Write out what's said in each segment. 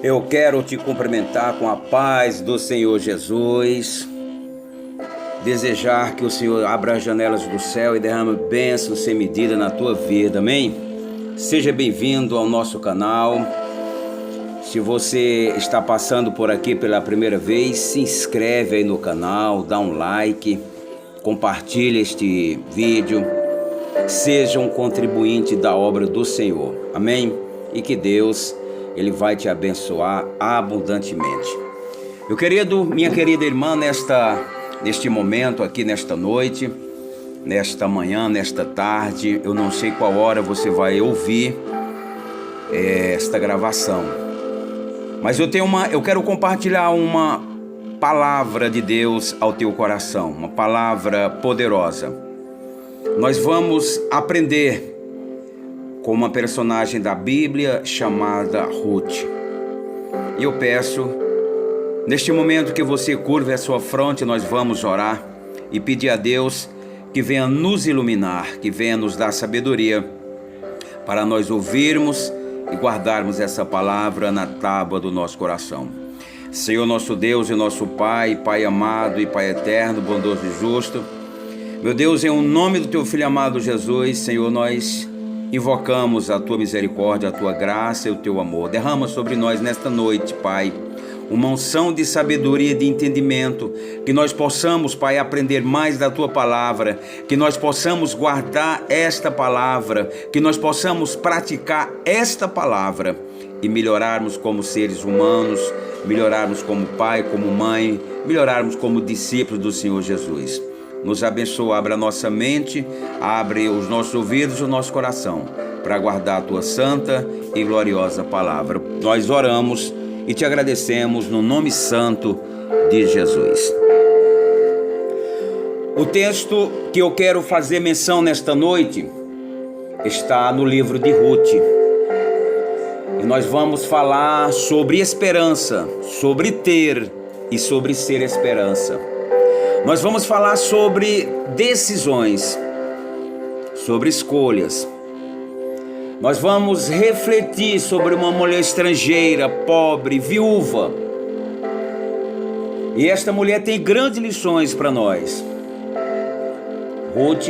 Eu quero te cumprimentar com a paz do Senhor Jesus, desejar que o Senhor abra as janelas do céu e derrame bênçãos sem medida na tua vida, amém? Seja bem-vindo ao nosso canal. Se você está passando por aqui pela primeira vez, se inscreve aí no canal, dá um like, compartilha este vídeo, seja um contribuinte da obra do Senhor, amém? E que Deus, Ele vai te abençoar abundantemente. Meu querido, minha querida irmã, neste momento aqui, nesta noite, nesta manhã, nesta tarde, eu não sei qual hora você vai ouvir esta gravação, mas eu quero compartilhar uma palavra de Deus ao teu coração, uma palavra poderosa. Nós vamos aprender com uma personagem da Bíblia chamada Ruth. E eu peço, neste momento, que você curve a sua fronte. Nós vamos orar e pedir a Deus que venha nos iluminar, que venha nos dar sabedoria para nós ouvirmos e guardarmos essa palavra na tábua do nosso coração. Senhor nosso Deus e nosso Pai, Pai amado e Pai eterno, bondoso e justo, meu Deus, em nome do Teu Filho amado Jesus, Senhor, nós invocamos a Tua misericórdia, a Tua graça e o Teu amor. Derrama sobre nós nesta noite, Pai, uma unção de sabedoria e de entendimento, que nós possamos, Pai, aprender mais da Tua palavra, que nós possamos guardar esta palavra, que nós possamos praticar esta palavra e melhorarmos como seres humanos, melhorarmos como pai, como mãe, melhorarmos como discípulos do Senhor Jesus. Nos abençoa, abre a nossa mente, abre os nossos ouvidos e o nosso coração para guardar a Tua santa e gloriosa palavra. Nós oramos e te agradecemos no nome santo de Jesus. O texto que eu quero fazer menção nesta noite está no livro de Ruth. E nós vamos falar sobre esperança, sobre ter e sobre ser esperança. Nós vamos falar sobre decisões, sobre escolhas. Nós vamos refletir sobre uma mulher estrangeira, pobre, viúva. E esta mulher tem grandes lições para nós. Ruth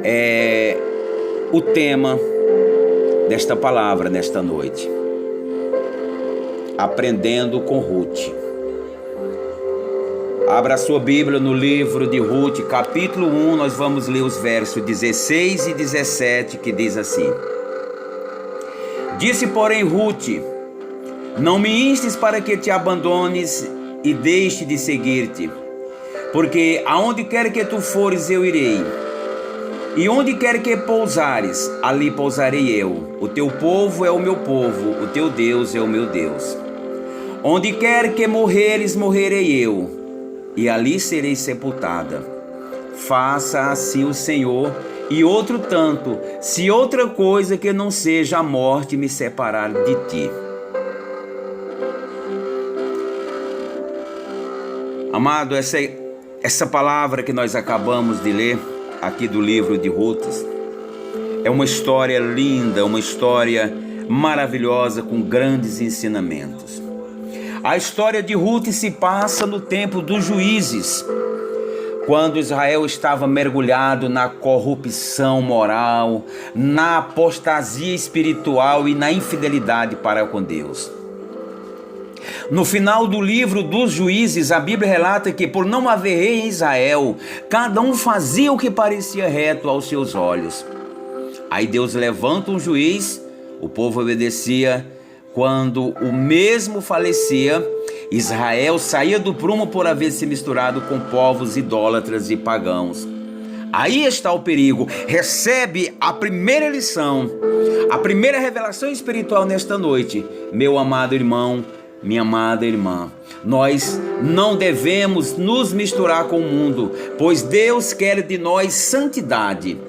é o tema desta palavra nesta noite. Aprendendo com Ruth. Abra a sua Bíblia no livro de Ruth, capítulo 1, nós vamos ler os versos 16 e 17, que diz assim: Disse, porém, Ruth: Não me instes para que te abandones e deixe de seguir-te, porque aonde quer que tu fores eu irei, e onde quer que pousares, ali pousarei eu. O teu povo é o meu povo, o teu Deus é o meu Deus. Onde quer que morreres, morrerei eu, e ali serei sepultada. Faça assim o Senhor, e outro tanto, se outra coisa que não seja a morte me separar de ti. Amado, essa palavra que nós acabamos de ler aqui do livro de Ruth é uma história linda, uma história maravilhosa com grandes ensinamentos. A história de Ruth se passa no tempo dos juízes, quando Israel estava mergulhado na corrupção moral, na apostasia espiritual e na infidelidade para com Deus. No final do livro dos juízes, a Bíblia relata que, por não haver rei em Israel, cada um fazia o que parecia reto aos seus olhos. Aí Deus levanta um juiz, o povo obedecia. Quando o mesmo falecia, Israel saía do prumo por haver se misturado com povos idólatras e pagãos. Aí está o perigo. Recebe a primeira lição, a primeira revelação espiritual nesta noite. Meu amado irmão, minha amada irmã, nós não devemos nos misturar com o mundo, pois Deus quer de nós santidade.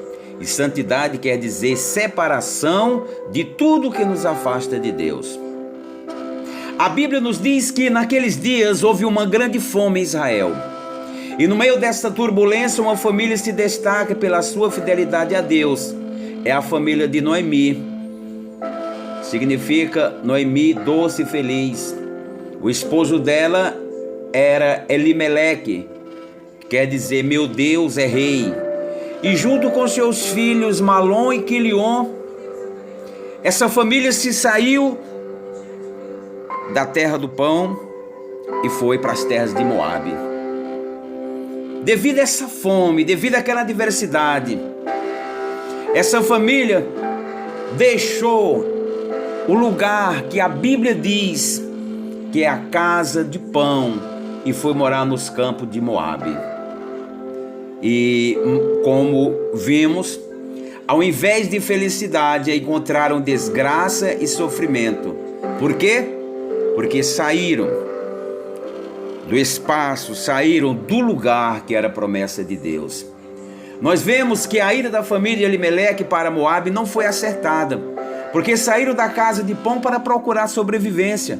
E santidade quer dizer separação de tudo que nos afasta de Deus. A Bíblia nos diz que naqueles dias houve uma grande fome em Israel. E no meio dessa turbulência, uma família se destaca pela sua fidelidade a Deus. É a família de Noemi. significa Noemi, doce e feliz. O esposo dela era Elimeleque, que quer dizer, meu Deus é rei. E junto com seus filhos Malom e Quilion, essa família se saiu da terra do pão e foi para as terras de Moabe. Devido a essa fome, devido àquela adversidade, essa família deixou o lugar que a Bíblia diz que é a casa de pão e foi morar nos campos de Moabe. E como vimos, ao invés de felicidade, encontraram desgraça e sofrimento. Por quê? Porque saíram do espaço, saíram do lugar que era a promessa de Deus. Nós vemos que a ida da família de Elimeleque para Moabe não foi acertada, porque saíram da casa de pão para procurar sobrevivência,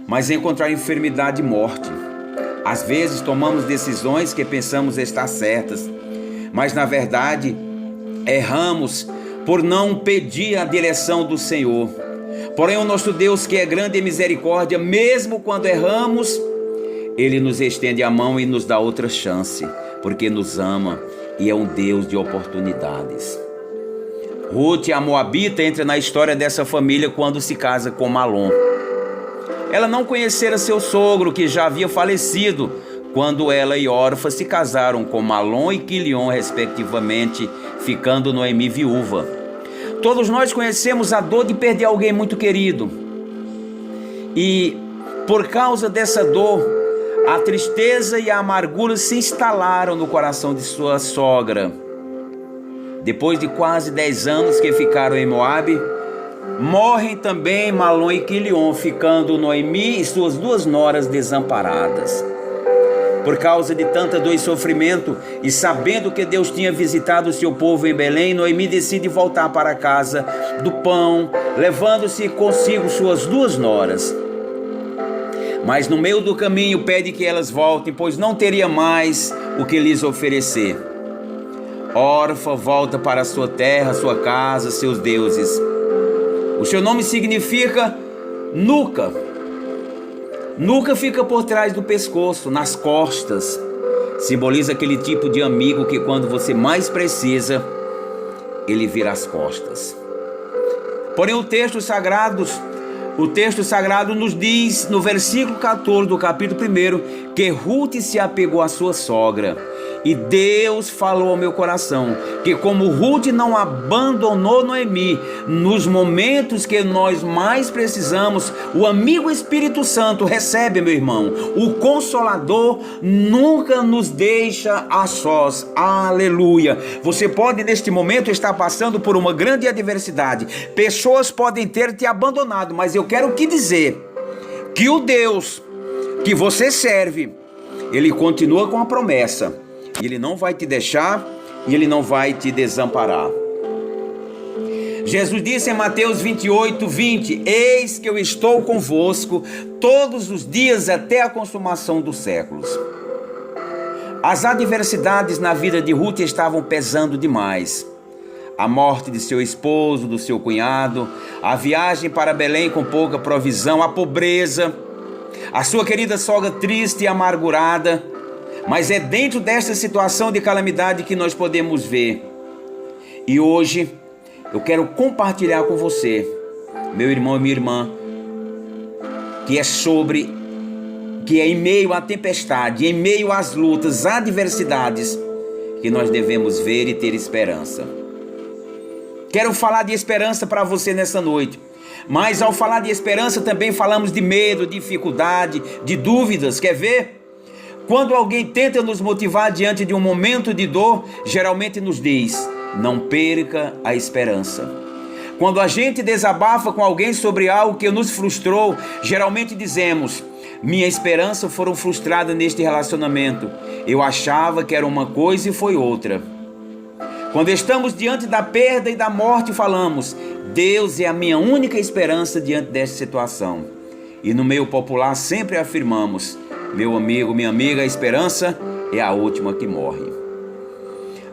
mas encontraram enfermidade e morte. Às vezes tomamos decisões que pensamos estar certas, mas na verdade erramos por não pedir a direção do Senhor. Porém o nosso Deus, que é grande em misericórdia, mesmo quando erramos, Ele nos estende a mão e nos dá outra chance, porque nos ama e é um Deus de oportunidades. Ruth, a moabita, entra na história dessa família quando se casa com Malom. Ela não conhecera seu sogro, que já havia falecido, quando ela e Orfa se casaram com Malom e Quilion, respectivamente, ficando Noemi viúva. Todos nós conhecemos a dor de perder alguém muito querido. E por causa dessa dor, a tristeza e a amargura se instalaram no coração de sua sogra. Depois de quase 10 anos que ficaram em Moabe, morrem também Malom e Quilion, ficando Noemi e suas 2 noras desamparadas. Por causa de tanta dor e sofrimento, e sabendo que Deus tinha visitado o seu povo em Belém, Noemi decide voltar para a casa do pão, levando-se consigo suas 2 noras. Mas no meio do caminho pede que elas voltem, pois não teria mais o que lhes oferecer. Orfa volta para sua terra, sua casa, seus deuses. O seu nome significa nuca. Nuca fica por trás do pescoço, nas costas. Simboliza aquele tipo de amigo que quando você mais precisa, ele vira as costas. Porém o texto sagrado nos diz, no versículo 14 do capítulo 1, que Ruth se apegou à sua sogra. E Deus falou ao meu coração que como Ruth não abandonou Noemi nos momentos que nós mais precisamos, o amigo Espírito Santo recebe, meu irmão. O Consolador nunca nos deixa a sós. Aleluia. Você pode neste momento estar passando por uma grande adversidade. Pessoas podem ter te abandonado, mas eu quero te dizer que o Deus que você serve, Ele continua com a promessa. Ele não vai te deixar e Ele não vai te desamparar. Jesus disse em Mateus 28:20: Eis que eu estou convosco todos os dias até a consumação dos séculos. As adversidades na vida de Ruth estavam pesando demais. A morte de seu esposo, do seu cunhado, a viagem para Belém com pouca provisão, a pobreza, a sua querida sogra triste e amargurada. Mas é dentro desta situação de calamidade que nós podemos ver. E hoje eu quero compartilhar com você, meu irmão e minha irmã, que é em meio à tempestade, em meio às lutas, adversidades, que nós devemos ver e ter esperança. Quero falar de esperança para você nessa noite. Mas ao falar de esperança também falamos de medo, dificuldade, de dúvidas. Quer ver? Quando alguém tenta nos motivar diante de um momento de dor, geralmente nos diz: não perca a esperança. Quando a gente desabafa com alguém sobre algo que nos frustrou, geralmente dizemos: minha esperança foram frustrada neste relacionamento. Eu achava que era uma coisa e foi outra. Quando estamos diante da perda e da morte, falamos: Deus é a minha única esperança diante desta situação. E no meio popular sempre afirmamos: meu amigo, minha amiga, a esperança é a última que morre.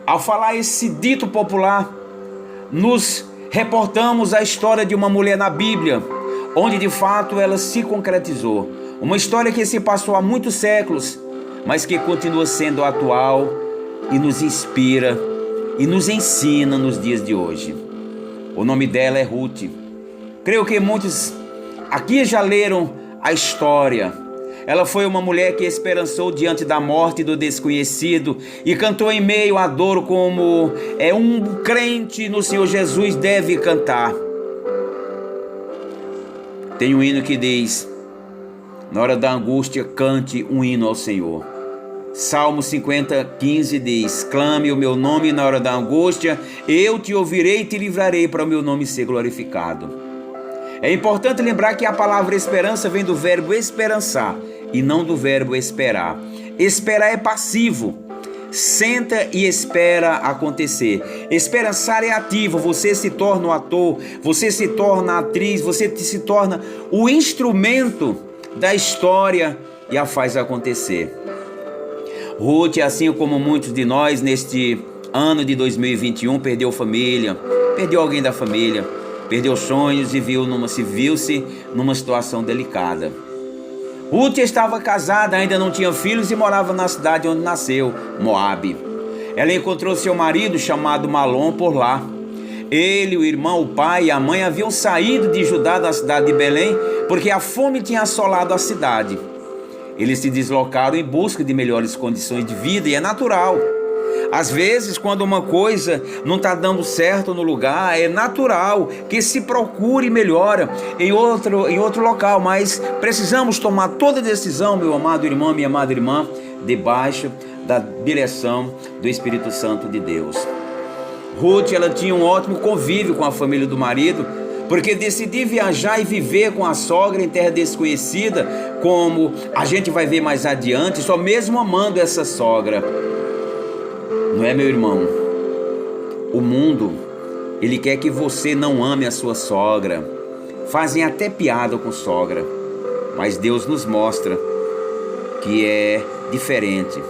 Ao falar esse dito popular, nos reportamos a história de uma mulher na Bíblia, onde de fato ela se concretizou. Uma história que se passou há muitos séculos, mas que continua sendo atual e nos inspira e nos ensina nos dias de hoje. O nome dela é Ruth. Creio que muitos aqui já leram a história. Ela foi uma mulher que esperançou diante da morte do desconhecido e cantou em meio à dor como um crente no Senhor Jesus deve cantar. Tem um hino que diz: na hora da angústia, cante um hino ao Senhor. Salmo 50:15 diz: clame o meu nome na hora da angústia, eu te ouvirei e te livrarei para o meu nome ser glorificado. É importante lembrar que a palavra esperança vem do verbo esperançar e não do verbo esperar. Esperar é passivo, senta e espera acontecer. Esperançar é ativo, você se torna o ator, você se torna a atriz, você se torna o instrumento da história e a faz acontecer. Ruth, assim como muitos de nós neste ano de 2021, perdeu família, perdeu alguém da família, perdeu sonhos e viu-se numa situação delicada. Ruth estava casada, ainda não tinha filhos e morava na cidade onde nasceu, Moabe. Ela encontrou seu marido chamado Malom por lá. Ele, o irmão, o pai e a mãe haviam saído de Judá, da cidade de Belém, porque a fome tinha assolado a cidade. Eles se deslocaram em busca de melhores condições de vida e é natural. Às vezes, quando uma coisa não está dando certo no lugar, é natural que se procure melhora em outro local, mas precisamos tomar toda decisão, meu amado irmão, minha amada irmã, debaixo da direção do Espírito Santo de Deus. Ruth, ela tinha um ótimo convívio com a família do marido, porque decidi viajar e viver com a sogra em terra desconhecida, como a gente vai ver mais adiante, só mesmo amando essa sogra. Não é, meu irmão? O mundo, ele quer que você não ame a sua sogra. Fazem até piada com sogra, mas Deus nos mostra que é diferente.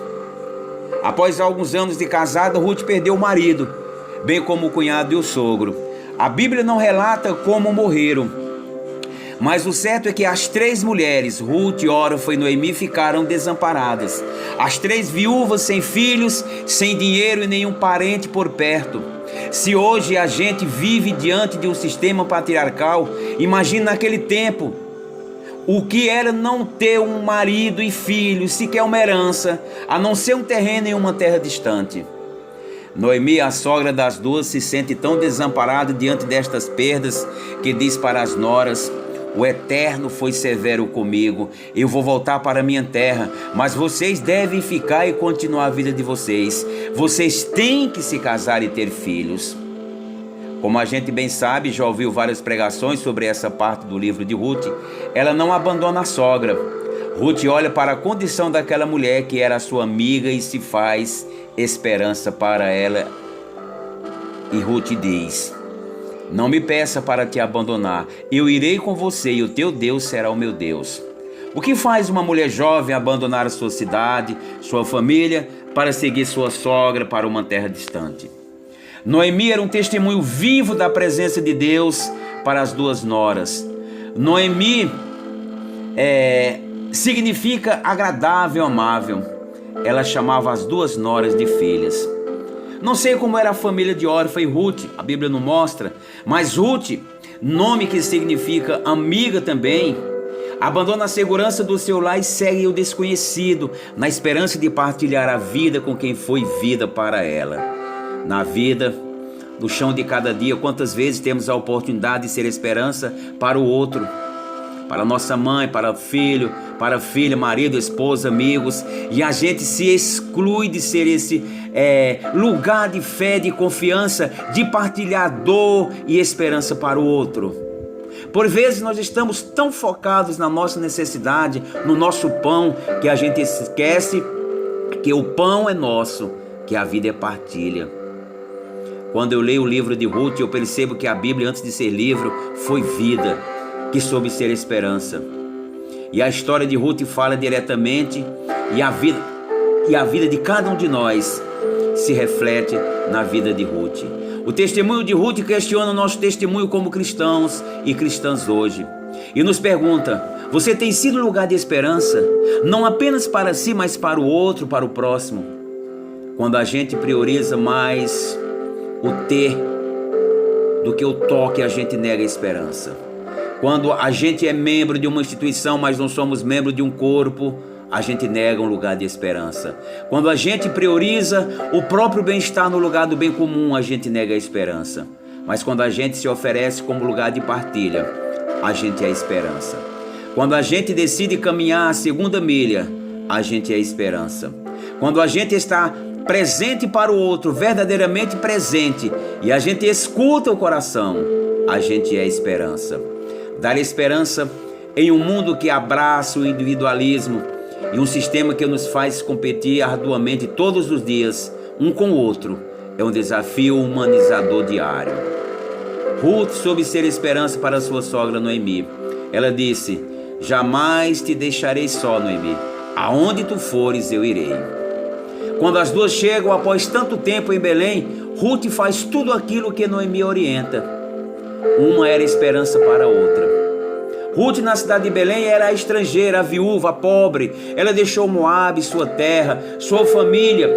Após alguns anos de casada, Ruth perdeu o marido, bem como o cunhado e o sogro. A Bíblia não relata como morreram, mas o certo é que as 3 mulheres, Ruth, Orfa e Noemi, ficaram desamparadas. As 3 viúvas sem filhos, sem dinheiro e nenhum parente por perto. Se hoje a gente vive diante de um sistema patriarcal, imagine naquele tempo o que era não ter um marido e filhos, sequer uma herança, a não ser um terreno em uma terra distante. Noemi, a sogra das duas, se sente tão desamparada diante destas perdas que diz para as noras: o Eterno foi severo comigo, eu vou voltar para minha terra, mas vocês devem ficar e continuar a vida de vocês. Vocês têm que se casar e ter filhos. Como a gente bem sabe, já ouviu várias pregações sobre essa parte do livro de Ruth, ela não abandona a sogra. Ruth olha para a condição daquela mulher que era sua amiga e se faz esperança para ela. E Ruth diz: não me peça para te abandonar, eu irei com você e o teu Deus será o meu Deus. O que faz uma mulher jovem abandonar a sua cidade, sua família, para seguir sua sogra para uma terra distante? Noemi era um testemunho vivo da presença de Deus para as duas noras. Noemi significa agradável, amável. Ela chamava as duas noras de filhas. Não sei como era a família de Orfa e Ruth, a Bíblia não mostra, mas Ruth, nome que significa amiga também, abandona a segurança do seu lar e segue o desconhecido, na esperança de partilhar a vida com quem foi vida para ela. Na vida, no chão de cada dia, quantas vezes temos a oportunidade de ser esperança para o outro, para nossa mãe, para o filho, para a filha, marido, esposa, amigos, e a gente se exclui de ser esse lugar de fé, de confiança, de partilhar dor e esperança para o outro. Por vezes nós estamos tão focados na nossa necessidade, no nosso pão, que a gente esquece que o pão é nosso, que a vida é partilha. Quando eu leio o livro de Ruth, eu percebo que a Bíblia, antes de ser livro, foi vida, que soube ser esperança. E a história de Ruth fala diretamente, e a vida de cada um de nós se reflete na vida de Ruth. O testemunho de Ruth questiona o nosso testemunho como cristãos e cristãs hoje. E nos pergunta: você tem sido lugar de esperança? Não apenas para si, mas para o outro, para o próximo. Quando a gente prioriza mais o ter do que o toque, a gente nega a esperança. Quando a gente é membro de uma instituição, mas não somos membro de um corpo, a gente nega um lugar de esperança. Quando a gente prioriza o próprio bem-estar no lugar do bem comum, a gente nega a esperança. Mas quando a gente se oferece como lugar de partilha, a gente é a esperança. Quando a gente decide caminhar a segunda milha, a gente é a esperança. Quando a gente está presente para o outro, verdadeiramente presente, e a gente escuta o coração, a gente é a esperança. Dar esperança em um mundo que abraça o individualismo e um sistema que nos faz competir arduamente todos os dias, um com o outro, é um desafio humanizador diário. Ruth soube ser esperança para sua sogra Noemi. Ela disse: jamais te deixarei só, Noemi. Aonde tu fores, eu irei. Quando as duas chegam após tanto tempo em Belém, Ruth faz tudo aquilo que Noemi orienta. Uma era esperança para a outra. Ruth, na cidade de Belém, era a estrangeira, a viúva, a pobre. Ela deixou Moabe, sua terra, sua família,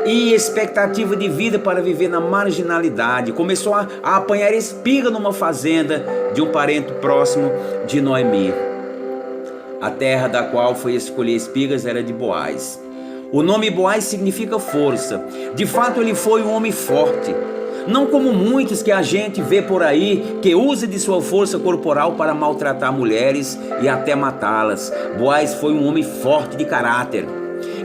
em expectativa de vida para viver na marginalidade. Começou a apanhar espiga numa fazenda de um parente próximo de Noemi. A terra da qual foi escolher espigas era de Boaz. O nome Boaz significa força. De fato, ele foi um homem forte. Não como muitos que a gente vê por aí, que usa de sua força corporal para maltratar mulheres e até matá-las. Boaz foi um homem forte de caráter.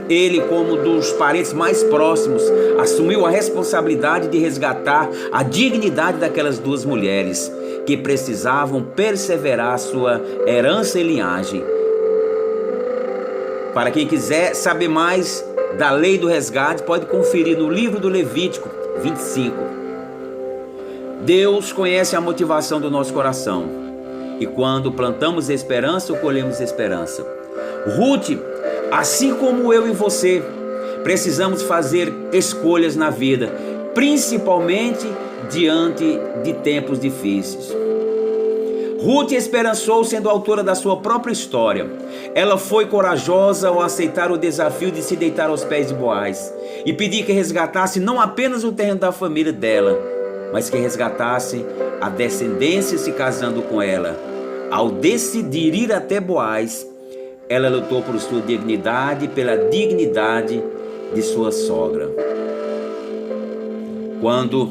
Ele, como dos parentes mais próximos, assumiu a responsabilidade de resgatar a dignidade daquelas duas mulheres que precisavam perseverar sua herança e linhagem. Para quem quiser saber mais da lei do resgate, pode conferir no livro do Levítico 25. Deus conhece a motivação do nosso coração. E quando plantamos esperança, colhemos esperança. Ruth, assim como eu e você, precisamos fazer escolhas na vida, principalmente diante de tempos difíceis. Ruth esperançou sendo autora da sua própria história. Ela foi corajosa ao aceitar o desafio de se deitar aos pés de Boaz e pedir que resgatasse não apenas o terreno da família dela, mas que resgatasse a descendência se casando com ela. Ao decidir ir até Boaz, ela lutou por sua dignidade e pela dignidade de sua sogra. Quando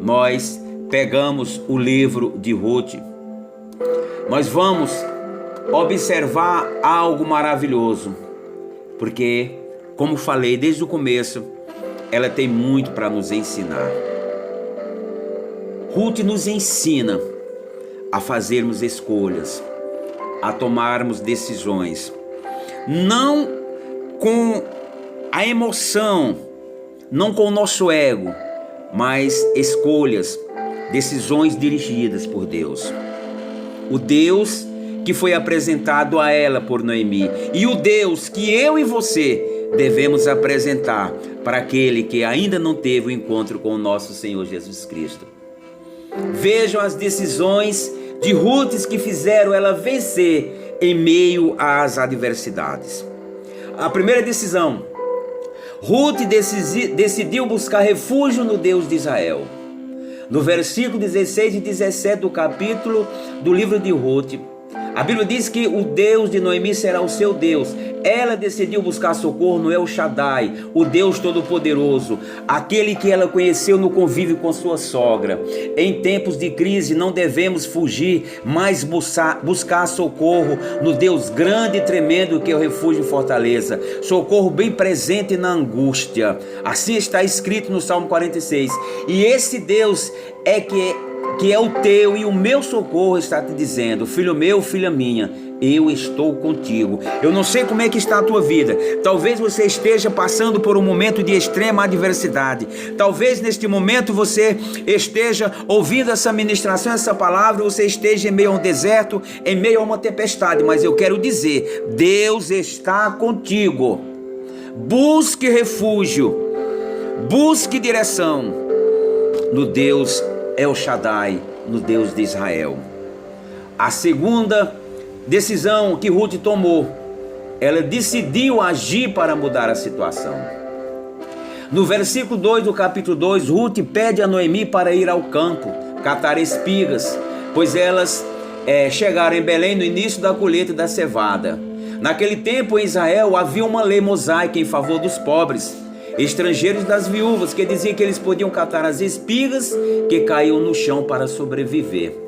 nós pegamos o livro de Ruth, nós vamos observar algo maravilhoso, porque, como falei desde o começo, ela tem muito para nos ensinar. Ruth nos ensina a fazermos escolhas, a tomarmos decisões, não com a emoção, não com o nosso ego, mas escolhas, decisões dirigidas por Deus. O Deus que foi apresentado a ela por Noemi e o Deus que eu e você devemos apresentar para aquele que ainda não teve o encontro com o nosso Senhor Jesus Cristo. Vejam as decisões de Ruth que fizeram ela vencer em meio às adversidades. A primeira decisão, Ruth decidiu buscar refúgio no Deus de Israel. No versículo 16 e 17 do capítulo do livro de Ruth, a Bíblia diz que o Deus de Noemi será o seu Deus. Ela decidiu buscar socorro no El Shaddai, o Deus Todo-Poderoso, aquele que ela conheceu no convívio com sua sogra. Em tempos de crise não devemos fugir, mas buscar socorro no Deus grande e tremendo que é o refúgio e fortaleza. Socorro bem presente na angústia. Assim está escrito no Salmo 46. E esse Deus é que é o teu e o meu socorro, está te dizendo: filho meu, filha minha, eu estou contigo. Eu não sei como é que está a tua vida. Talvez você esteja passando por um momento de extrema adversidade. Talvez neste momento você esteja ouvindo essa ministração, essa palavra, você esteja em meio a um deserto, em meio a uma tempestade. Mas eu quero dizer, Deus está contigo. Busque refúgio, busque direção. no Deus El Shaddai, no Deus de Israel. A segunda decisão que Ruth tomou, ela decidiu agir para mudar a situação. No versículo 2 do capítulo 2, Ruth pede a Noemi para ir ao campo, catar espigas, pois elas chegaram em Belém no início da colheita da cevada. Naquele tempo em Israel havia uma lei mosaica em favor dos pobres, estrangeiros, das viúvas, que dizia que eles podiam catar as espigas que caíam no chão para sobreviver.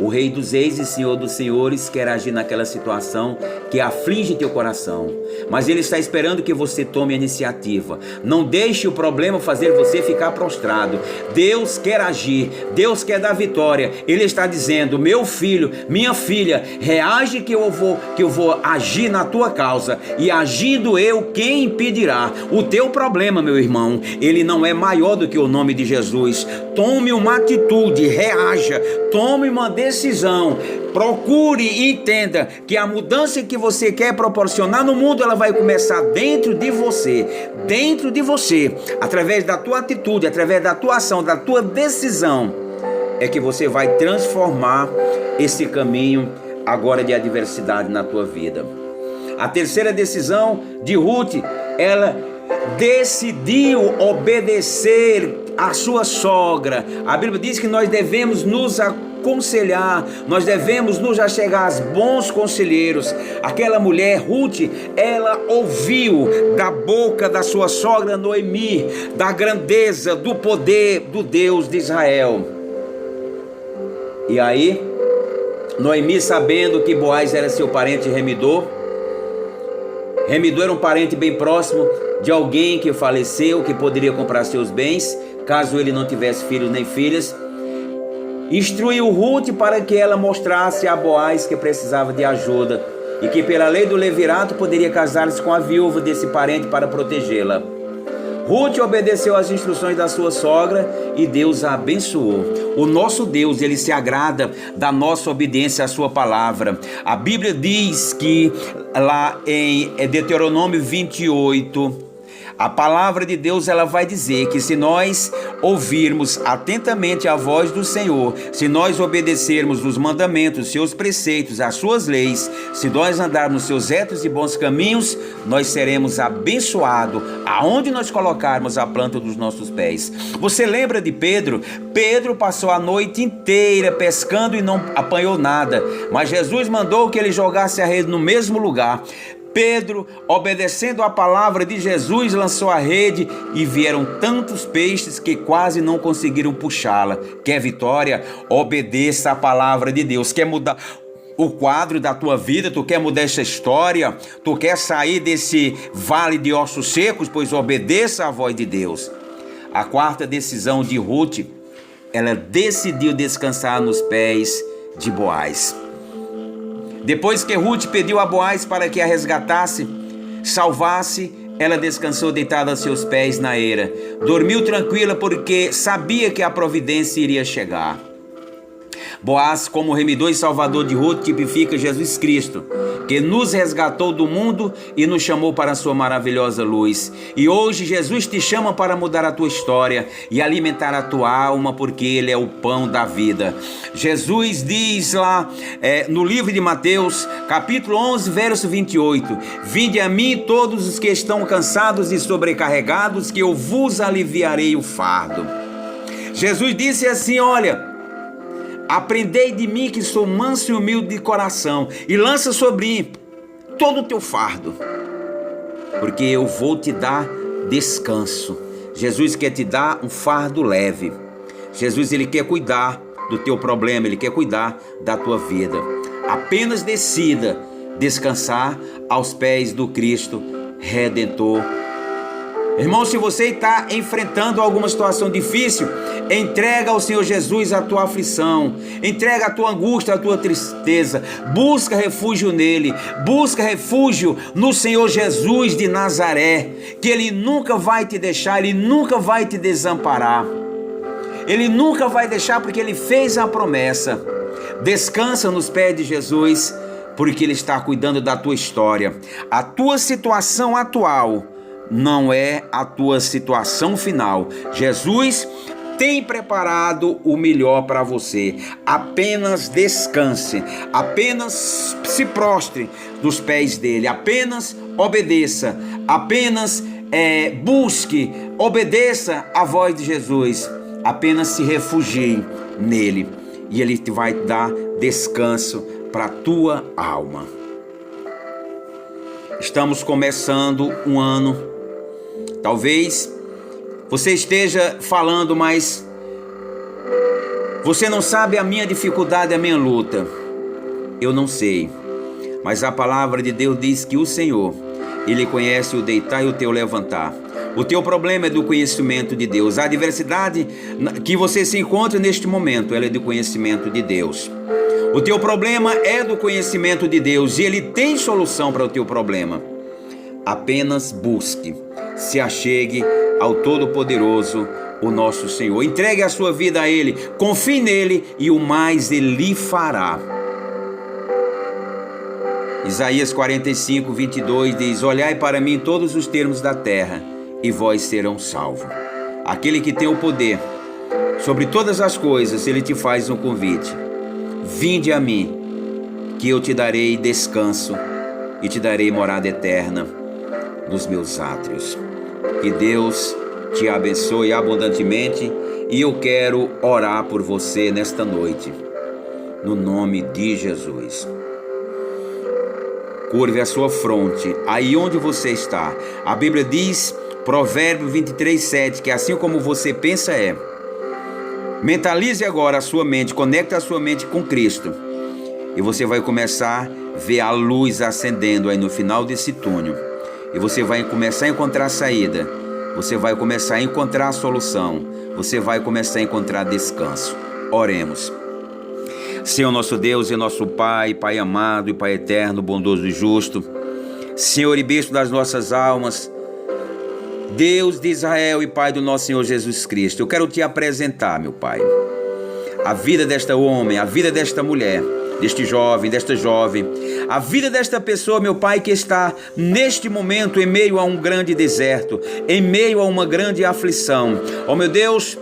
O Rei dos Reis e Senhor dos Senhores quer agir naquela situação que aflige teu coração, mas Ele está esperando que você tome a iniciativa. Não deixe o problema fazer você ficar prostrado. Deus quer agir, Deus quer dar vitória. Ele está dizendo: meu filho, minha filha, reage que eu vou agir na tua causa, e agindo eu, quem impedirá? O teu problema, meu irmão, ele não é maior do que o nome de Jesus. Tome uma atitude, reaja, tome uma decisão, procure e entenda que a mudança que você quer proporcionar no mundo, ela vai começar dentro de você, através da tua atitude, através da tua ação, da tua decisão, é que você vai transformar esse caminho agora de adversidade na tua vida. A terceira decisão de Ruth, ela decidiu obedecer a sua sogra. A Bíblia diz que nós devemos nos aconselhar, nós devemos nos achegar aos bons conselheiros. Aquela mulher, Ruth, ela ouviu da boca da sua sogra Noemi da grandeza, do poder do Deus de Israel. E aí, Noemi, sabendo que Boaz era seu parente remidor era um parente bem próximo de alguém que faleceu, que poderia comprar seus bens, caso ele não tivesse filhos nem filhas, instruiu Ruth para que ela mostrasse a Boaz que precisava de ajuda e que pela lei do levirato poderia casar-se com a viúva desse parente para protegê-la. Ruth obedeceu às instruções da sua sogra e Deus a abençoou. O nosso Deus, Ele se agrada da nossa obediência à sua palavra. A Bíblia diz que lá em Deuteronômio 28, a palavra de Deus, ela vai dizer que se nós ouvirmos atentamente a voz do Senhor, se nós obedecermos os mandamentos, seus preceitos, as suas leis, se nós andarmos seus retos e bons caminhos, nós seremos abençoados aonde nós colocarmos a planta dos nossos pés. Você lembra de Pedro? Pedro passou a noite inteira pescando e não apanhou nada, mas Jesus mandou que ele jogasse a rede no mesmo lugar. Pedro, obedecendo a palavra de Jesus, lançou a rede e vieram tantos peixes que quase não conseguiram puxá-la. Quer vitória? Obedeça a palavra de Deus. Quer mudar o quadro da tua vida? Tu quer mudar essa história? Tu quer sair desse vale de ossos secos? Pois obedeça a voz de Deus. A quarta decisão de Ruth, ela decidiu descansar nos pés de Boaz. Depois que Ruth pediu a Boaz para que a resgatasse, salvasse, ela descansou deitada a seus pés na eira. Dormiu tranquila porque sabia que a providência iria chegar. Boaz, como remidor e salvador de Ruth, tipifica Jesus Cristo, que nos resgatou do mundo e nos chamou para a sua maravilhosa luz. E hoje Jesus te chama para mudar a tua história e alimentar a tua alma, porque Ele é o pão da vida. Jesus diz lá no livro de Mateus, capítulo 11, verso 28, vinde a mim todos os que estão cansados e sobrecarregados, que eu vos aliviarei o fardo. Jesus disse assim, olha, aprendei de mim que sou manso e humilde de coração, e lança sobre mim todo o teu fardo, porque eu vou te dar descanso. Jesus quer te dar um fardo leve. Jesus, Ele quer cuidar do teu problema, Ele quer cuidar da tua vida. Apenas decida descansar aos pés do Cristo Redentor. Irmão, se você está enfrentando alguma situação difícil, entrega ao Senhor Jesus a tua aflição, entrega a tua angústia, a tua tristeza, busca refúgio nele, busca refúgio no Senhor Jesus de Nazaré, que Ele nunca vai te deixar, Ele nunca vai te desamparar, Ele nunca vai deixar, porque Ele fez a promessa. Descansa nos pés de Jesus, porque Ele está cuidando da tua história. A tua situação atual não é a tua situação final. Jesus tem preparado o melhor para você. Apenas descanse, apenas se prostre dos pés dele, apenas obedeça, apenas busque, obedeça a voz de Jesus, apenas se refugie nele e ele te vai dar descanso para a tua alma. Estamos começando um ano. Talvez você esteja falando, mas você não sabe a minha dificuldade, a minha luta. Eu não sei, mas a palavra de Deus diz que o Senhor, Ele conhece o deitar e o teu levantar. O teu problema é do conhecimento de Deus. A adversidade que você se encontra neste momento, ela é do conhecimento de Deus. O teu problema é do conhecimento de Deus e Ele tem solução para o teu problema. Apenas busque, se achegue ao Todo-Poderoso, o nosso Senhor. Entregue a sua vida a Ele, confie nele e o mais Ele lhe fará. Isaías 45, 22 diz: olhai para mim todos os termos da terra e vós serão salvos. Aquele que tem o poder sobre todas as coisas, Ele te faz um convite. Vinde a mim, que eu te darei descanso e te darei morada eterna nos meus átrios. Que Deus te abençoe abundantemente e eu quero orar por você nesta noite, no nome de Jesus. Curve a sua fronte, aí onde você está. A Bíblia diz, Provérbio 23, 7, que assim como você pensa é. Mentalize agora a sua mente, conecte a sua mente com Cristo. E você vai começar a ver a luz acendendo aí no final desse túnel. E você vai começar a encontrar saída. Você vai começar a encontrar a solução. Você vai começar a encontrar descanso. Oremos. Senhor nosso Deus e nosso Pai, Pai amado e Pai eterno, bondoso e justo. Senhor e Bispo das nossas almas, Deus de Israel e Pai do nosso Senhor Jesus Cristo, eu quero te apresentar, meu Pai, a vida desta homem, a vida desta mulher, deste jovem, desta jovem, a vida desta pessoa, meu Pai, que está neste momento em meio a um grande deserto, em meio a uma grande aflição. Ó meu Deus,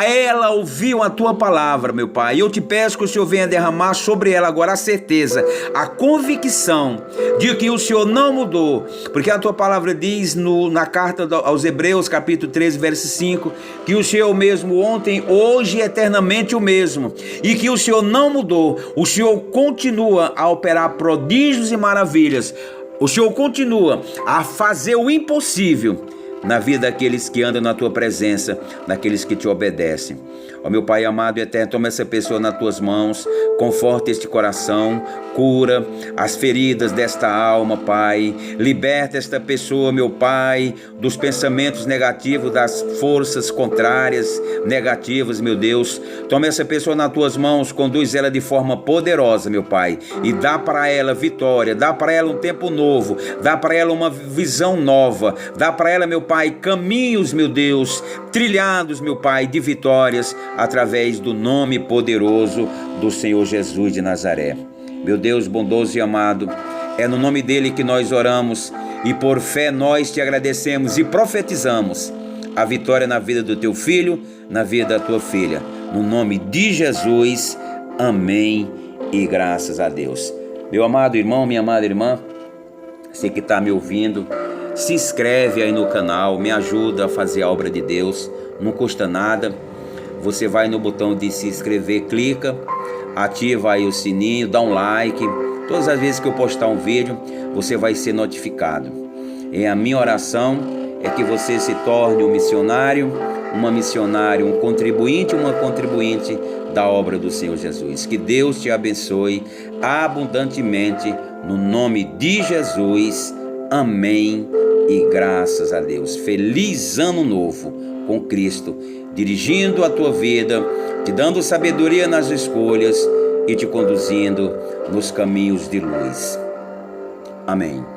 ela ouviu a tua palavra, meu Pai, e eu te peço que o Senhor venha derramar sobre ela agora a certeza, a convicção de que o Senhor não mudou, porque a tua palavra diz na carta aos Hebreus, capítulo 13, verso 5, que o Senhor é o mesmo ontem, hoje e eternamente o mesmo, e que o Senhor não mudou. O Senhor continua a operar prodígios e maravilhas, o Senhor continua a fazer o impossível na vida daqueles que andam na tua presença, daqueles que te obedecem. Ó meu Pai amado e eterno, toma essa pessoa nas tuas mãos, conforta este coração, cura as feridas desta alma, Pai. Liberta esta pessoa, meu Pai, dos pensamentos negativos, das forças contrárias, negativas, meu Deus. Toma essa pessoa nas tuas mãos, conduz ela de forma poderosa, meu Pai, e dá para ela vitória, dá para ela um tempo novo, dá para ela uma visão nova, dá para ela, meu Pai, caminhos, meu Deus, trilhados, meu Pai, de vitórias, através do nome poderoso do Senhor Jesus de Nazaré. Meu Deus bondoso e amado, é no nome dele que nós oramos e por fé nós te agradecemos e profetizamos a vitória na vida do teu filho, na vida da tua filha. No nome de Jesus, amém e graças a Deus. Meu amado irmão, minha amada irmã, você que está me ouvindo, se inscreve aí no canal, me ajuda a fazer a obra de Deus, não custa nada. Você vai no botão de se inscrever, clica, ativa aí o sininho, dá um like. Todas as vezes que eu postar um vídeo, você vai ser notificado. E a minha oração é que você se torne um missionário, uma missionária, um contribuinte, uma contribuinte da obra do Senhor Jesus. Que Deus te abençoe abundantemente, no nome de Jesus. Amém e graças a Deus. Feliz ano novo com Cristo, dirigindo a tua vida, te dando sabedoria nas escolhas e te conduzindo nos caminhos de luz. Amém.